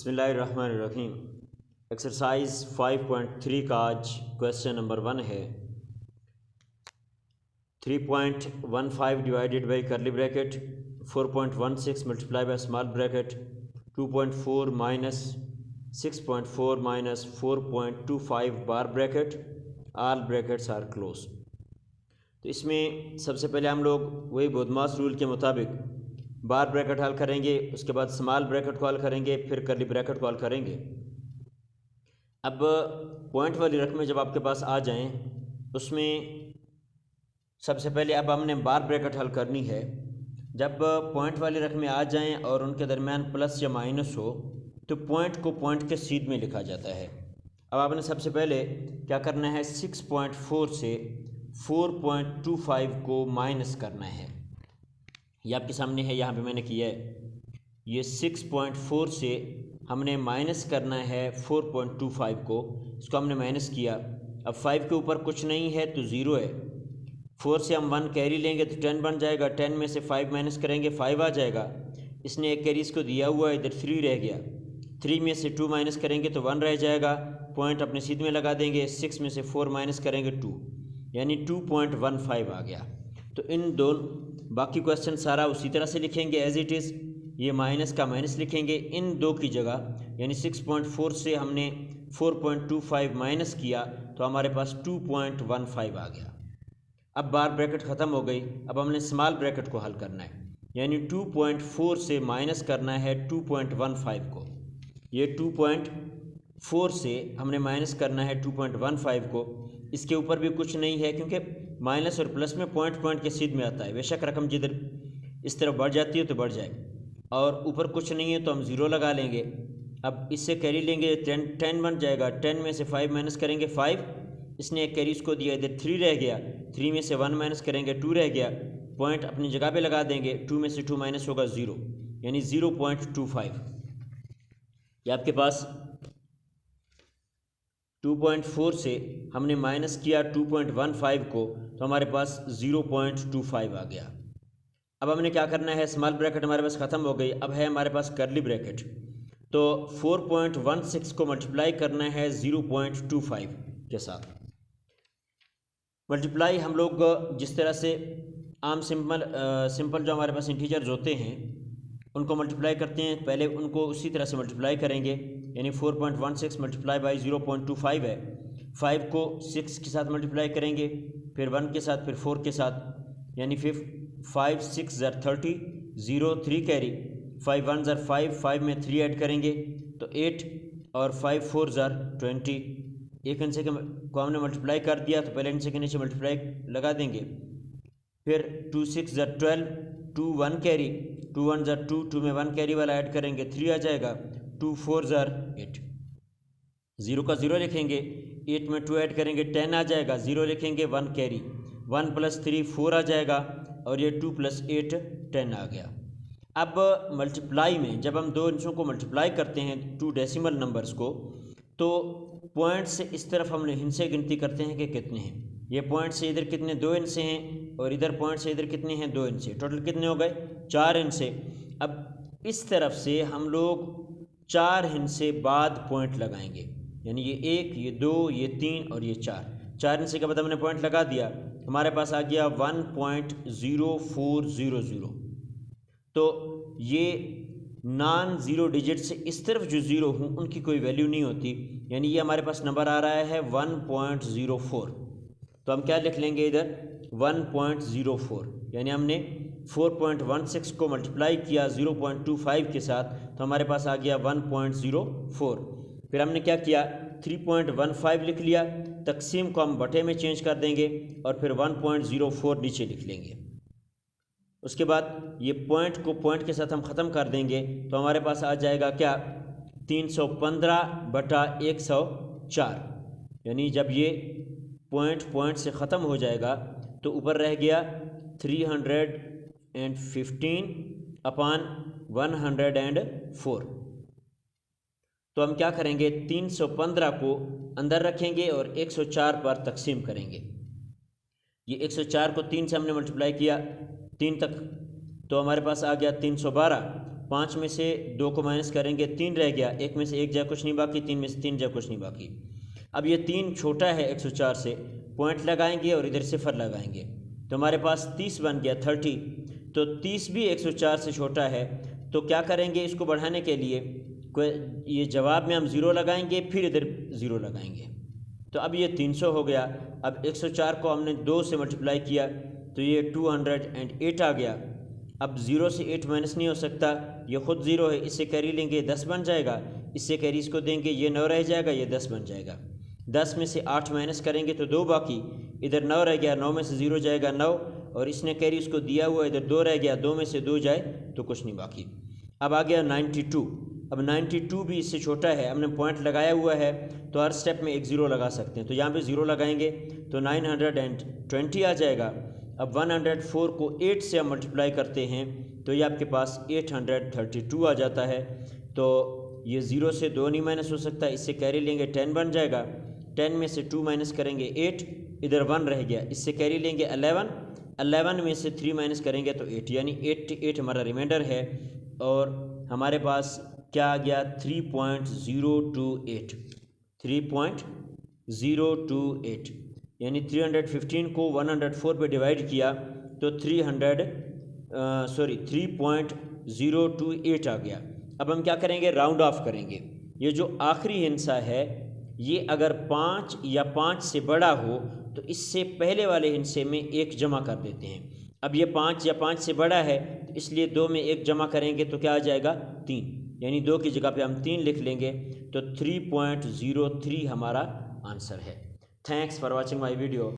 बिस्मिल्लाहिर्रहमानिर्रहीम। एक्सरसाइज 5.3 का आज क्वेश्चन नंबर 1 है। 3.15 divided by curly bracket 4.16 multiply by small bracket 2.4 minus 6.4 minus 4.25 bar bracket all brackets are close. तो इसमें सबसे पहले हम लोग वही बोधमास रूल के मुताबिक बार ब्रैकेट हल करेंगे, उसके बाद स्मॉल ब्रैकेट को हल करेंगे, फिर करली ब्रैकेट को हल करेंगे। अब पॉइंट वाली रकमें जब आपके पास आ जाएं, उसमें सबसे पहले अब हमने बार ब्रैकेट हल करनी है। जब पॉइंट वाली रकमें आ जाएं और उनके दरमियान प्लस या माइनस हो तो पॉइंट को पॉइंट के सीध में लिखा जाता है। अब आपने सबसे पहले क्या करना है, 6.4 से 4.25 को माइनस करना है। ये आपके सामने है, यहाँ पे मैंने किया है। ये 6.4 से हमने माइनस करना है 4.25 को, इसको हमने माइनस किया। अब 5 के ऊपर कुछ नहीं है तो ज़ीरो है। 4 से हम 1 कैरी लेंगे तो 10 बन जाएगा। 10 में से 5 माइनस करेंगे 5 आ जाएगा। इसने एक कैरी इसको दिया हुआ है, इधर 3 रह गया। 3 में से 2 माइनस करेंगे तो 1 रह जाएगा। पॉइंट अपने सीध में लगा देंगे। 6 में से 4 माइनस करेंगे 2, यानी 2.15 आ गया। तो इन दोनों बाकी क्वेश्चन सारा उसी तरह से लिखेंगे एज इट इज़। ये माइनस का माइनस लिखेंगे इन दो की जगह, यानी 6.4 से हमने 4.25 माइनस किया तो हमारे पास 2.15 आ गया। अब बार ब्रैकेट ख़त्म हो गई। अब हमने स्मॉल ब्रैकेट को हल करना है, यानी 2.4 से माइनस करना है 2.15 को। ये 2.4 से हमने माइनस करना है 2.15 को। इसके ऊपर भी कुछ नहीं है क्योंकि माइनस और प्लस में पॉइंट पॉइंट के सीध में आता है। बेशक रकम जिधर इस तरफ बढ़ जाती है तो बढ़ जाए, और ऊपर कुछ नहीं है तो हम ज़ीरो लगा लेंगे। अब इससे कैरी लेंगे 10 बन जाएगा। 10 में से 5 माइनस करेंगे 5, इसने एक कैरी इसको दिया, इधर 3 रह गया। 3 में से 1 माइनस करेंगे 2 रह गया। पॉइंट अपनी जगह पे लगा देंगे। 2 में से 2 माइनस होगा 0, यानी 0.25। ये आपके पास 2.4 से हमने माइनस किया 2.15 को तो हमारे पास 0.25 आ गया। अब हमने क्या करना है, स्मॉल ब्रैकेट हमारे पास ख़त्म हो गई। अब है हमारे पास करली ब्रैकेट। तो 4.16 को मल्टीप्लाई करना है 0.25 के साथ। मल्टीप्लाई हम लोग जिस तरह से आम सिंपल जो हमारे पास इंटीजर्स होते हैं उनको मल्टीप्लाई करते हैं, पहले उनको उसी तरह से मल्टीप्लाई करेंगे। यानी 4.16 मल्टीप्लाई बाई 0.25 है। 5 को 6 के साथ मल्टीप्लाई करेंगे, फिर 1 के साथ, फिर 4 के साथ, यानी 5 6 ज़र 30, 0 3 कैरी, 5 1 ज़र 5, 5 में 3 ऐड करेंगे तो 8, और 5 4 ज़र 20। एक इनसे को हमने मल्टीप्लाई कर दिया तो पहले इनसे के नीचे मल्टीप्लाई लगा देंगे। फिर 2 6 ज़र 12, 2 1 कैरी, 2 1 ज़र 2, 2 में 1 कैरी वाला ऐड करेंगे 3 आ जाएगा। 2 4 ज़र 8, 0 का 0 लिखेंगे। 8 में 2 ऐड करेंगे 10 आ जाएगा। 0 लिखेंगे 1 कैरी, 1 + 3 4 आ जाएगा, और ये 2 + 8 10 आ गया। अब मल्टीप्लाई में जब हम दो अंशों को मल्टीप्लाई करते हैं, 2 डेसिमल नंबर्स को, तो पॉइंट से इस तरफ हम हिस्से गिनती करते हैं कि कितने हैं। ये पॉइंट से इधर कितने, 2 हिस्से हैं, और इधर पॉइंट से इधर कितने हैं, 2 हिस्से। टोटल कितने हो गए, 4 हिस्से। अब इस तरफ से हम लोग 4 हिस्से बाद पॉइंट लगाएंगे, यानी ये 1, ये 2, ये 3 और ये 4 हिस्से के बाद हमने पॉइंट लगा दिया। हमारे पास आ गया 1.0400। तो ये नॉन ज़ीरो डिजिट से इस तरफ जो ज़ीरो हूँ उनकी कोई वैल्यू नहीं होती, यानी ये हमारे पास नंबर आ रहा है 1.04। तो हम क्या लिख लेंगे इधर, 1.04, यानी हमने 4.16 को मल्टीप्लाई किया 0.25 के साथ तो हमारे पास आ गया 1.04। फिर हमने क्या किया, 3.15 लिख लिया, तकसीम को हम बटे में चेंज कर देंगे और फिर 1.04 नीचे लिख लेंगे। उसके बाद ये पॉइंट को पॉइंट के साथ हम ख़त्म कर देंगे तो हमारे पास आ जाएगा क्या, 315/104। यानी जब ये पॉइंट से ख़त्म हो जाएगा तो ऊपर रह गया 315/104। तो हम क्या करेंगे, 315 को अंदर रखेंगे और 104 पर तकसीम करेंगे। ये 104 को 3 से हमने मल्टीप्लाई किया 3 तक, तो हमारे पास आ गया 312। 5 में से 2 को माइनस करेंगे 3 रह गया, 1 में से 1 जा कुछ नहीं बाकी, 3 में से 3 जा कुछ नहीं बाकी। अब ये 3 छोटा है 104 से, पॉइंट लगाएंगे और इधर सिफर लगाएंगे तो हमारे पास 30 बन गया 30। तो 30 भी 104 से छोटा है, तो क्या करेंगे इसको बढ़ाने के लिए, ये जवाब में हम 0 लगाएंगे फिर इधर 0 लगाएंगे। तो अब ये 300 हो गया। अब 104 को हमने 2 से मल्टीप्लाई किया तो ये 208 आ गया। अब 0 से 8 माइनस नहीं हो सकता, ये ख़ुद 0 है, इससे कैरी लेंगे 10 बन जाएगा, इससे कैरी इसको देंगे ये 9 रह जाएगा, ये 10 बन जाएगा। 10 में से 8 माइनस करेंगे तो 2 बाकी, इधर 9 रह गया, 9 में से 0 जाएगा 9, और इसने कैरी उसको दिया हुआ, इधर 2 रह गया, 2 में से 2 जाए तो कुछ नहीं बाकी। अब आ गया 92। अब 92 भी इससे छोटा है, हमने पॉइंट लगाया हुआ है तो हर स्टेप में एक 0 लगा सकते हैं, तो यहाँ पे 0 लगाएंगे तो 920 आ जाएगा। अब 104 को 8 से हम मल्टीप्लाई करते हैं तो ये आपके पास 832 आ जाता है। तो ये 0 से 2 नहीं माइनस हो सकता, इससे कैरी लेंगे 10 बन जाएगा, 10 में से 2 माइनस करेंगे 8, इधर 1 रह गया, इससे कैरी लेंगे 11, 11 में से 3 माइनस करेंगे तो 8, यानी 88 हमारा रिमाइंडर है। और हमारे पास क्या आ गया 3.028, 3.028, यानी 315 को 104 पे डिवाइड किया तो 3.028 आ गया। अब हम क्या करेंगे, राउंड ऑफ करेंगे। ये जो आखिरी हिस्सा है ये अगर 5 या 5 से बड़ा हो तो इससे पहले वाले हिस्से में 1 जमा कर देते हैं। अब ये 5 या 5 से बड़ा है तो इसलिए 2 में 1 जमा करेंगे तो क्या आ जाएगा 3, यानी 2 की जगह पे हम 3 लिख लेंगे तो 3.03 हमारा आंसर है। Thanks for watching my video.